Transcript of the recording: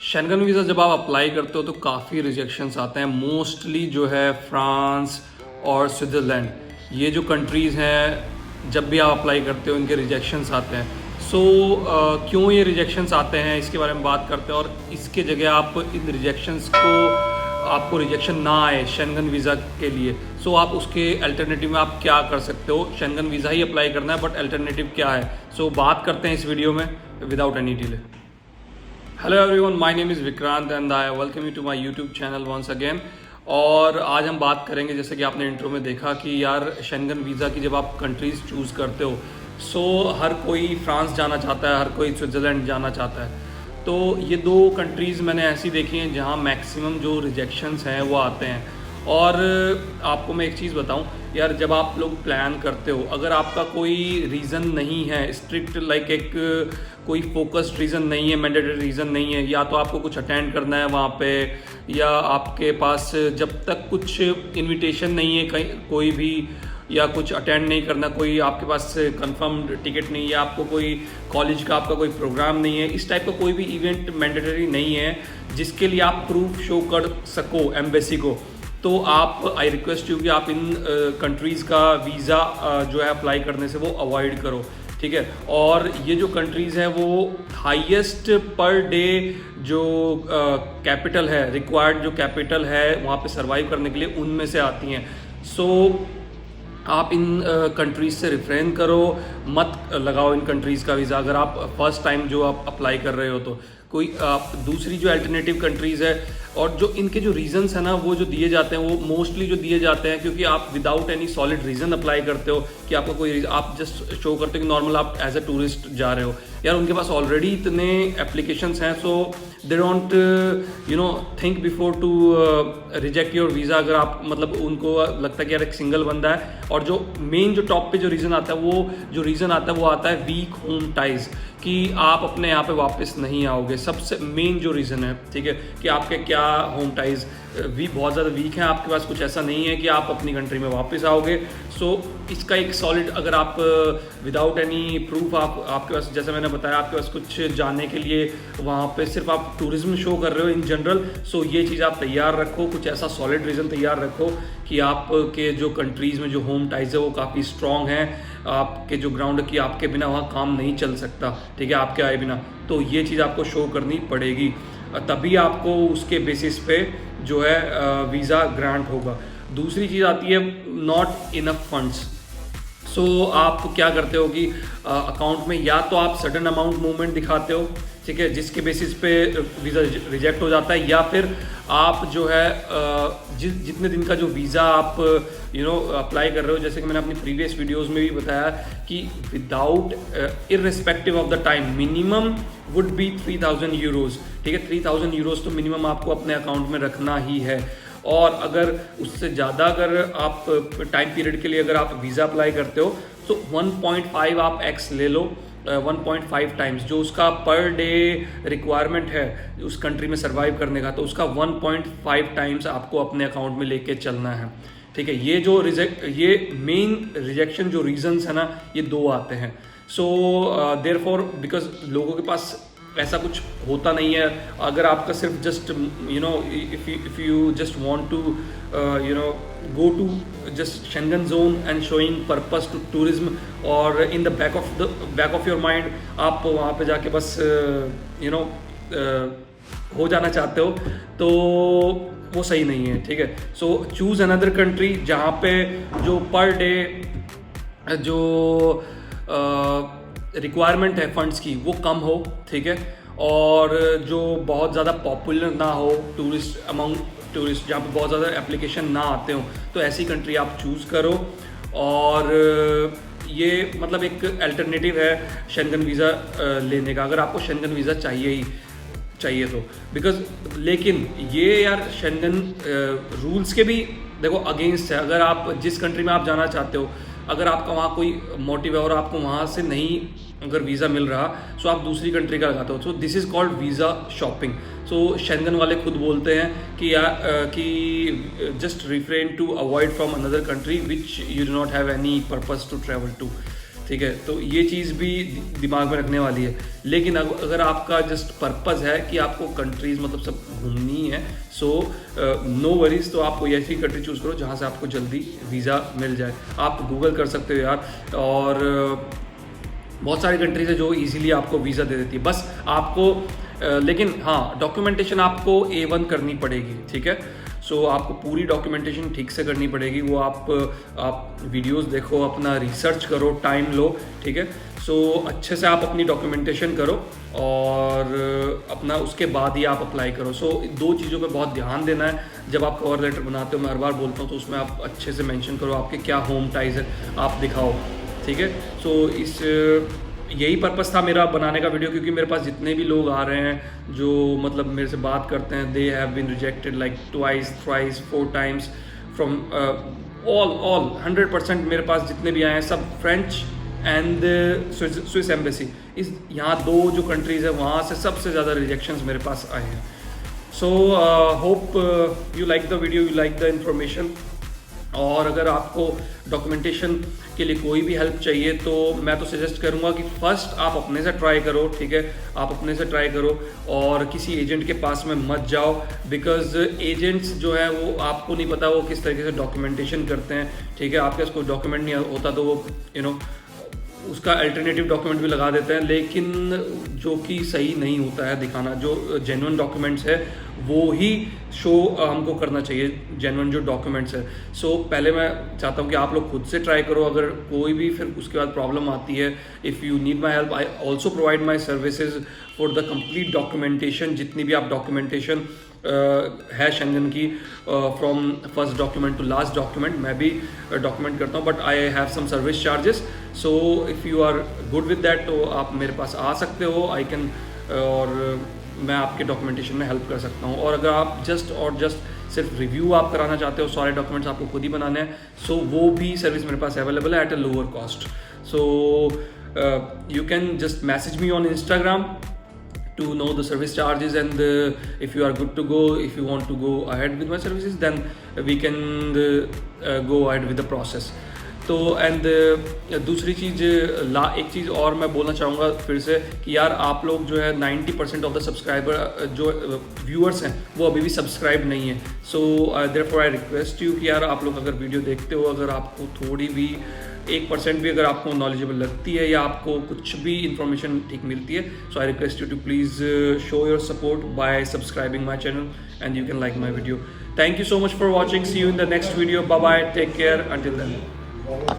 Schengen visa जब आप apply करते हो तो काफ़ी रिजेक्शंस आते हैं। मोस्टली जो है फ्रांस और स्विट्ज़रलैंड, ये जो कंट्रीज़ हैं, जब भी आप अप्लाई करते हो इनके रिजेक्शंस आते हैं। क्यों ये रिजेक्शंस आते हैं इसके बारे में बात करते हैं, और इसके जगह आप इन रिजेक्शंस को, आपको रिजेक्शन ना आए शेंगन वीज़ा के लिए, आप उसके अल्टरनेटिव में आप क्या कर सकते हो। शेंगन वीज़ा ही अप्लाई करना है बट अल्टरनेटिव क्या है, बात करते हैं इस वीडियो में without any delay. Hello everyone, my name is Vikrant and I welcome you to my YouTube channel once again. और आज हम बात करेंगे, जैसे कि आपने इंट्रो में देखा, कि यार शेंगन वीज़ा की जब आप कंट्रीज़ चूज़ करते हो, हर कोई फ्रांस जाना चाहता है, हर कोई स्विट्ज़रलैंड जाना चाहता है। तो ये दो कंट्रीज़ मैंने ऐसी देखी हैं जहाँ मैक्सिमम जो रिजेक्शंस हैं वो आते हैं। और आपको मैं एक चीज़ बताऊं यार, जब आप लोग प्लान करते हो, अगर आपका कोई रीज़न नहीं है स्ट्रिक्ट, लाइक एक कोई फोकस्ड रीज़न नहीं है, मैंडेटरी रीज़न नहीं है, या तो आपको कुछ अटेंड करना है वहाँ पे, या आपके पास जब तक कुछ इनविटेशन नहीं है कहीं कोई भी, या कुछ अटेंड नहीं करना, कोई आपके पास कंफर्म्ड टिकट नहीं है, आपको कोई कॉलेज का आपका कोई प्रोग्राम नहीं है, इस टाइप का कोई भी इवेंट मैंडेटरी नहीं है जिसके लिए आप प्रूफ शो कर सको एम्बेसी को, तो आप, आई रिक्वेस्ट यू कि आप इन कंट्रीज़ का वीज़ा जो है अप्लाई करने से वो अवॉइड करो, ठीक है। और ये जो कंट्रीज़ हैं वो हाईएस्ट पर डे जो कैपिटल है, रिक्वायर्ड जो कैपिटल है वहाँ पे सर्वाइव करने के लिए, उनमें से आती हैं। आप इन कंट्रीज़ से रिफ्रेन करो, मत लगाओ इन कंट्रीज़ का वीज़ा अगर आप फर्स्ट टाइम जो आप अप्लाई कर रहे हो। तो कोई दूसरी जो अल्टरनेटिव कंट्रीज़ है, और जो इनके जो रीज़न्स हैं ना, वो जो दिए जाते हैं, वो मोस्टली जो दिए जाते हैं क्योंकि आप without any solid reason apply करते हो, कि आपका कोई, आप जस्ट शो करते हो कि नॉर्मल आप एज अ टूरिस्ट जा रहे हो। यार उनके पास ऑलरेडी इतने एप्लीकेशंस हैं, they don't think before to reject your visa. अगर आप, मतलब उनको लगता है कि यार एक सिंगल बंदा है, और जो मेन जो टॉप पे जो रीज़न आता है, वो आता है वीक होम टाइज, कि आप अपने यहाँ पे वापस नहीं आओगे। सबसे मेन जो रीज़न है, ठीक है, कि आपके क्या होम टाइज बहुत ज़्यादा वीक हैं, आपके पास कुछ ऐसा नहीं है कि आप अपनी कंट्री में वापस आओगे। इसका एक सॉलिड, अगर आप विदाउट एनी प्रूफ, आपके पास, जैसे मैंने बताया, आपके पास कुछ जाने के लिए वहाँ पे सिर्फ आप टूरिज्म शो कर रहे हो इन जनरल, ये चीज़ आप तैयार रखो, कुछ ऐसा सॉलिड रीज़न तैयार रखो कि आपके जो कंट्रीज़ में जो होम टाइज है वो काफ़ी स्ट्रॉन्ग हैं, आपके जो ग्राउंड की, आपके बिना वहाँ काम नहीं चल सकता, ठीक है, आपके आए बिना। तो ये चीज़ आपको शो करनी पड़ेगी, तभी आपको उसके बेसिस पे जो है वीज़ा ग्रांट होगा। दूसरी चीज़ आती है नॉट इनफ फंड्स। आप क्या करते हो कि अकाउंट में या तो आप सडन अमाउंट मूवमेंट दिखाते हो, ठीक है, जिसके बेसिस पे वीज़ा रिजेक्ट हो जाता है, या फिर आप जो है जितने दिन का जो वीज़ा आप अप्लाई कर रहे हो, जैसे कि मैंने अपनी प्रीवियस वीडियोस में भी बताया कि without irrespective of the time, minimum would be 3000 euros, ठीक है। 3000 यूरोज़ तो मिनिमम आपको अपने अकाउंट में रखना ही है। और अगर उससे ज़्यादा, अगर आप टाइम पीरियड के लिए अगर आप वीज़ा अप्लाई करते हो, तो 1.5 आप एक्स ले लो, 1.5 टाइम्स जो उसका पर डे रिक्वायरमेंट है उस कंट्री में सर्वाइव करने का, तो उसका 1.5 टाइम्स आपको अपने अकाउंट में लेके चलना है, ठीक है। ये मेन रिजेक्शन जो रीजंस है ना, ये दो आते हैं। देयरफॉर, बिकॉज लोगों के पास ऐसा कुछ होता नहीं है, अगर आपका सिर्फ just if you just want to go to just Schengen zone and showing purpose to tourism, और in the back of your mind आप वहाँ पे जाके बस हो जाना चाहते हो, तो वो सही नहीं है, ठीक है। चूज़ अनदर कंट्री जहाँ पे जो पर डे जो रिक्वायरमेंट है फंड्स की वो कम हो, ठीक है, और जो बहुत ज़्यादा पॉपुलर ना हो टूरिस्ट, अमंग टूरिस्ट, जहाँ पे बहुत ज़्यादा एप्लीकेशन ना आते हो, तो ऐसी कंट्री आप चूज़ करो। और ये मतलब एक अल्टरनेटिव है शेंगन वीज़ा लेने का, अगर आपको शेंगन वीज़ा चाहिए तो, बिकॉज, लेकिन ये यार शेंगन रूल्स के भी देखो अगेंस्ट है। अगर आप जिस कंट्री में आप जाना चाहते हो, अगर आपका वहाँ कोई मोटिव है और आपको वहाँ से नहीं अगर वीज़ा मिल रहा, आप दूसरी कंट्री का लगाते हो, this is called visa shopping. Schengen वाले खुद बोलते हैं कि just refrain to avoid from another country which you do not have any purpose to travel to, ठीक है, तो ये चीज़ भी दिमाग में रखने वाली है। लेकिन अगर आपका जस्ट पर्पज़ है कि आपको कंट्रीज़ मतलब सब घूमनी है, सो नो वरीज, तो आप कोई ऐसी कंट्री चूज़ करो जहाँ से आपको जल्दी वीज़ा मिल जाए। आप गूगल कर सकते हो यार, और बहुत सारी कंट्रीज है जो इजीली आपको वीज़ा दे देती है। बस आपको लेकिन हाँ, डॉक्यूमेंटेशन आपको A1 करनी पड़ेगी, ठीक है। सो आपको पूरी डॉक्यूमेंटेशन ठीक से करनी पड़ेगी। वो आप वीडियोस देखो, अपना रिसर्च करो, टाइम लो, ठीक है। सो अच्छे से आप अपनी डॉक्यूमेंटेशन करो और अपना उसके बाद ही आप अप्लाई करो। सो 2 चीज़ों पे बहुत ध्यान देना है जब आप कवर लेटर बनाते हो। मैं हर बार बोलता हूँ, तो उसमें आप अच्छे से मेंशन करो आपके क्या होम टाइज है, आप दिखाओ, ठीक है। सो यही पर्पस था मेरा बनाने का वीडियो, क्योंकि मेरे पास जितने भी लोग आ रहे हैं जो मतलब मेरे से बात करते हैं, they have been rejected like twice, thrice, 4 times from all 100% मेरे पास जितने भी आए हैं सब फ्रेंच एंड स्विस एम्बेसी। इस यहाँ 2 जो कंट्रीज़ है वहाँ से सबसे ज़्यादा रिजेक्शंस मेरे पास आए हैं। So hope you like the video, you like the information. और अगर आपको डॉक्यूमेंटेशन के लिए कोई भी हेल्प चाहिए तो मैं तो सजेस्ट करूंगा कि फर्स्ट आप अपने से ट्राई करो, ठीक है। आप अपने से ट्राई करो और किसी एजेंट के पास में मत जाओ, बिकॉज एजेंट्स जो है वो आपको नहीं पता वो किस तरीके से डॉक्यूमेंटेशन करते हैं, ठीक है। आपके पास कोई डॉक्यूमेंट नहीं होता तो वो उसका अल्टरनेटिव डॉक्यूमेंट भी लगा देते हैं, लेकिन जो कि सही नहीं होता है दिखाना। जो जेन्युइन डॉक्यूमेंट्स है वो ही शो हमको करना चाहिए, जेन्युइन जो डॉक्यूमेंट्स है। सो पहले मैं चाहता हूँ कि आप लोग खुद से ट्राई करो। अगर कोई भी फिर उसके बाद प्रॉब्लम आती है, if you need my help, I also provide my services for the complete documentation. जितनी भी आप डॉक्यूमेंटेशन है शेंगन की, from first document to last document, मैं भी डॉक्यूमेंट करता हूँ, but I have some service charges. So if you are good with that तो आप मेरे पास आ सकते हो, आई कैन, और मैं आपके डॉक्यूमेंटेशन में हेल्प कर सकता हूँ। और अगर आप जस्ट सिर्फ रिव्यू आप कराना चाहते हो, सारे डॉक्यूमेंट्स आपको खुद ही बनाने हैं, सो वो भी सर्विस मेरे पास अवेलेबल है at a lower cost. So you can just message me on Instagram to know the service charges, and if you are good to go, if you want to go ahead with my services, then we can go ahead with the process. तो and दूसरी चीज़, एक चीज़ और मैं बोलना चाहूँगा फिर से कि यार आप लोग जो है 90% ऑफ द सब्सक्राइबर जो व्यूअर्स हैं वो अभी भी सब्सक्राइब नहीं है। So therefore I request you कि यार आप लोग अगर वीडियो देखते हो, अगर आपको थोड़ी भी 1% भी अगर आपको नॉलेजेबल लगती है या आपको कुछ भी इंफॉर्मेशन ठीक मिलती है, so I request you to please show your support by subscribing my channel and you can like my video. Thank you so much for watching, see you in the next video, bye bye, take care, until then.